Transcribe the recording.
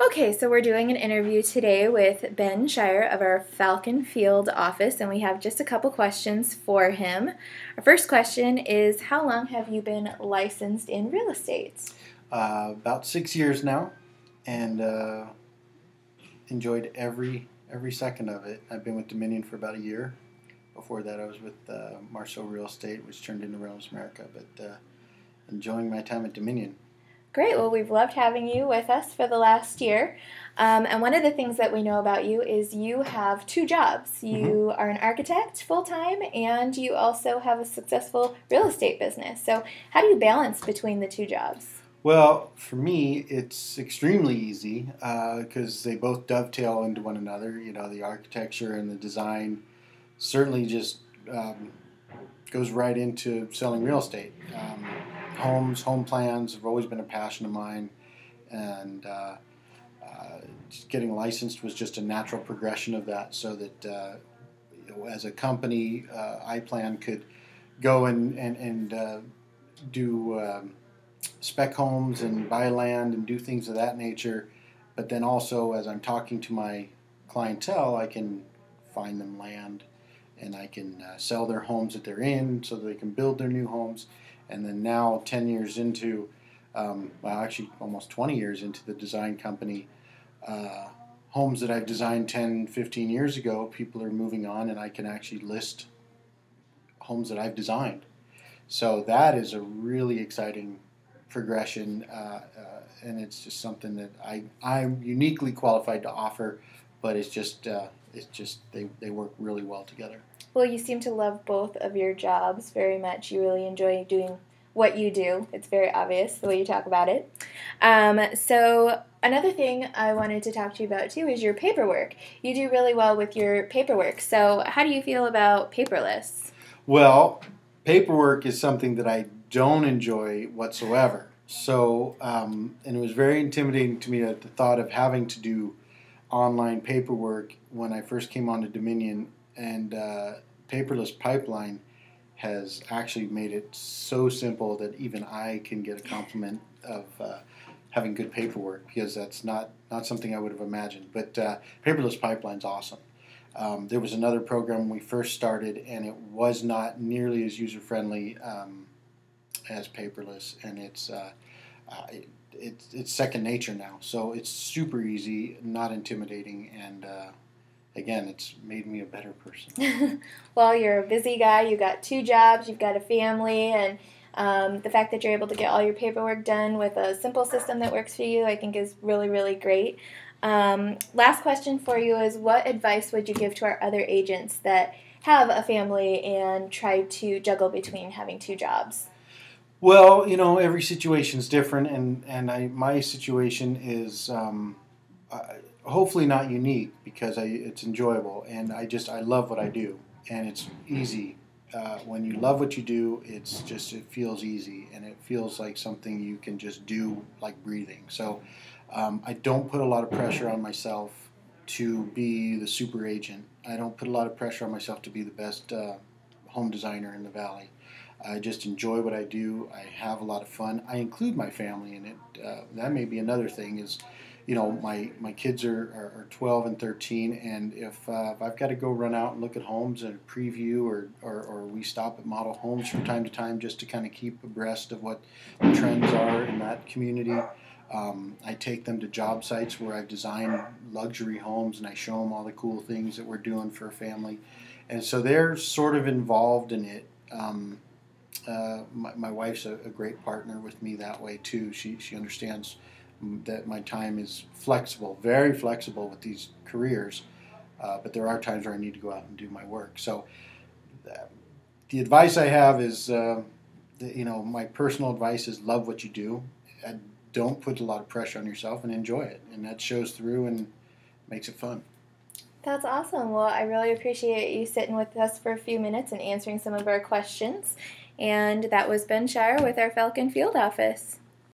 Okay, so we're doing an interview today with Ben Scheier of our Falcon Field office, and we have just a couple questions for him. Our first question is, how long have you been licensed in real estate? About 6 years now, and enjoyed every second of it. I've been with Dominion for about a year. Before that, I was with Marceau Real Estate, which turned into Realms America. But enjoying my time at Dominion. Great, well, we've loved having you with us for the last year. And one of the things that we know about you is you have two jobs. You are an architect full-time, and you also have a successful real estate business. So how do you balance between the two jobs? Well, for me, it's extremely easy because they both dovetail into one another. You know, the architecture and the design certainly just goes right into selling real estate. Home plans have always been a passion of mine, and just getting licensed was just a natural progression of that. So that as a company, iPlan could go and do spec homes and buy land and do things of that nature. But then also, as I'm talking to my clientele, I can find them land, and I can sell their homes that they're in so they can build their new homes. And then now, 10 years into, actually almost 20 years into the design company, homes that I've designed 10, 15 years ago, people are moving on, and I can actually list homes that I've designed. So that is a really exciting progression, and it's just something that I'm uniquely qualified to offer, but it's just they work really well together. Well, you seem to love both of your jobs very much. You really enjoy doing what you do. It's very obvious the way you talk about it. So another thing I wanted to talk to you about too is your paperwork. You do really well with your paperwork. So how do you feel about paperless? Well, paperwork is something that I don't enjoy whatsoever. So, and it was very intimidating to me at the thought of having to do online paperwork when I first came on to Dominion, and paperless pipeline has actually made it so simple that even I can get a compliment of having good paperwork, because that's not something I would have imagined. But paperless pipeline's awesome. There was another program when we first started, and it was not nearly as user-friendly as paperless, and it's second nature now. So it's super easy, not intimidating, and again, it's made me a better person. Well, you're a busy guy. You got two jobs. You've got a family, and the fact that you're able to get all your paperwork done with a simple system that works for you, I think, is really, really great. Last question for you is, what advice would you give to our other agents that have a family and try to juggle between having two jobs? Well, you know, every situation is different, and my situation is hopefully not unique, because it's enjoyable, and I love what I do, and it's easy. When you love what you do, it feels easy, and it feels like something you can just do like breathing. So I don't put a lot of pressure on myself to be the super agent. I don't put a lot of pressure on myself to be the best home designer in the valley. I just enjoy what I do. I have a lot of fun. I include my family in it. That may be another thing is, you know, my kids are 12 and 13, and if I've got to go run out and look at homes and preview, or we stop at model homes from time to time just to kind of keep abreast of what the trends are in that community. I take them to job sites where I've designed luxury homes, and I show them all the cool things that we're doing for a family. And so they're sort of involved in it. My wife's a great partner with me that way too. She understands that my time is flexible, very flexible with these careers, but there are times where I need to go out and do my work. So the advice I have is, my personal advice is love what you do. And don't put a lot of pressure on yourself, and enjoy it, and that shows through and makes it fun. That's awesome. Well, I really appreciate you sitting with us for a few minutes and answering some of our questions. And that was Ben Scheier with our Falcon Field office.